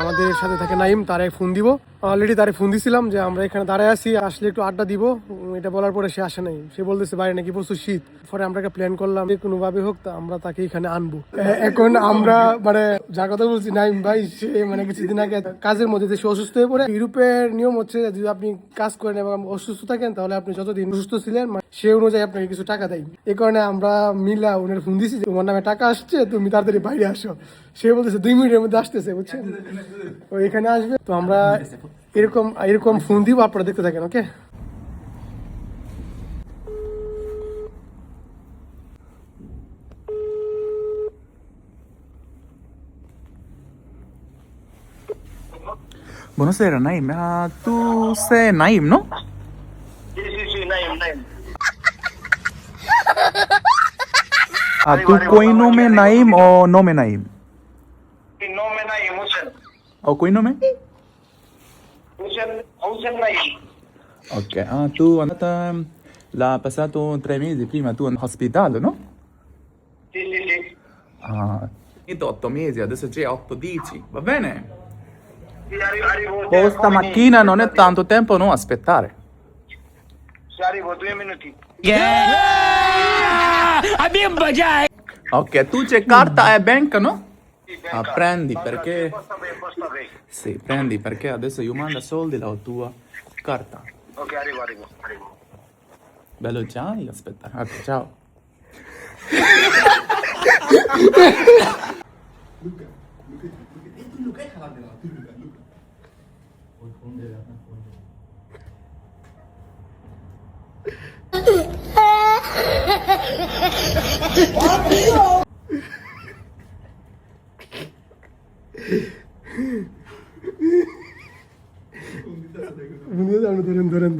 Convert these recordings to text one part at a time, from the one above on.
আমাদের সাথে থাকে নাইম, তারে ফোন দিব। অলরেডি তারে ফোন দিছিলাম যে আমরা এখানে দাঁড়ায় আছি, আসলে একটু আড্ডা দিব। এটা বলার পরে সে আসে নাই। সে বলতেছে বাইরে নাকি প্রচুর শীত। পরে আমরা একটা প্ল্যান করলাম যে কোনো ভাবে হোক আমরা তাকে এখানে আনবো। এখন আমরা মানে যার কথা বলছি নাইম ভাই, সে মানে কিছুদিন আগে কাজের মধ্যে সে অসুস্থ হয়ে পড়ে। ইউরোপের নিয়ম হচ্ছে যদি আপনি কাজ করেন এবং অসুস্থ থাকেন তাহলে আপনি যতদিন অসুস্থ ছিলেন সে অনুযায়ী আপনাকে কিছু টাকা দেয়। এই কারণে আমরা মিলা ওনার ফোন দিছি যে তোমার নামে টাকা আসছে, তুমি তাড়াতাড়ি বাইরে আসো। সে বলতেছে 2 মিনিটের মধ্যে আসতেছে, বুঝছেন? ও এখানে আসবে। তো আমরা এরকম ফোন দিব, আপনারা দেখতে থাকেন। ওকে, Buonasera Naim, tu sei Naim, no? Sì, Naim. Tu coi nome Naim o nome Naim? Il nome Naim, Hussein. O coi nome? Hussein Naim. Ok, tu andata l'ha passato 3 mesi prima tu in ospedale, no? Sì. Finito 8 mesi, adesso c'è 8 10, va bene? Sì, arrivo. Con stamattina non è tanto tempo, no? Aspettare. Sì, arrivo 2 minuti. Ok, tu c'è carta e banca, no? Sì, venga. Prendi perché... Posta bene. Sì, prendi perché adesso io mando soldi la tua carta. Ok, arrivo. Bello già, io aspettare. Ok, ciao. ধরেন।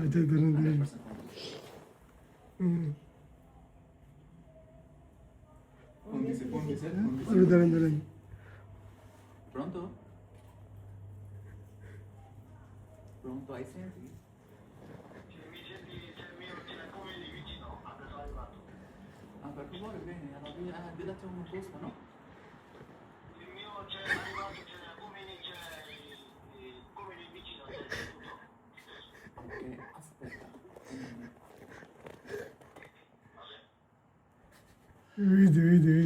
আচ্ছা, ধরেন। ধরেন। Pronto? Pronto, hai senti? Per favore, bene, date un posto, no? Il mio c'è arrivato, c'è come vicino. Ok, aspetta. Vedi.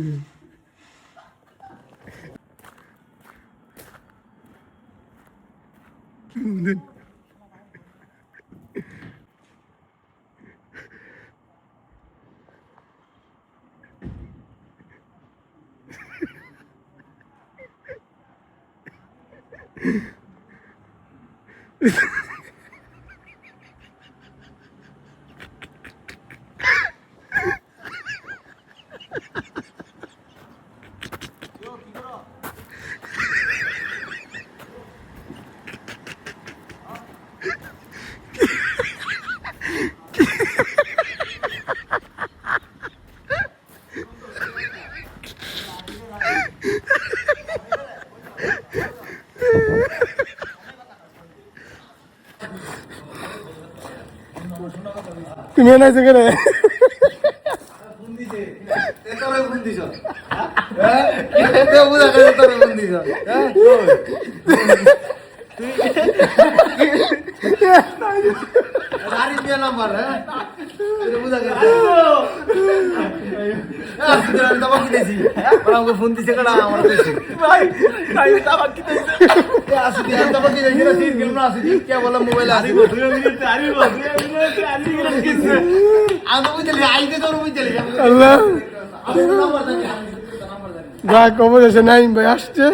তুমি এনে সেখানে phone দিছে কেডা আমার কে বলে মোবাইল আসিব আমি বুঝলি আইতে তোর বুঝলি আল্লাহ যা খবর আছে নাইম ভাই আসছে।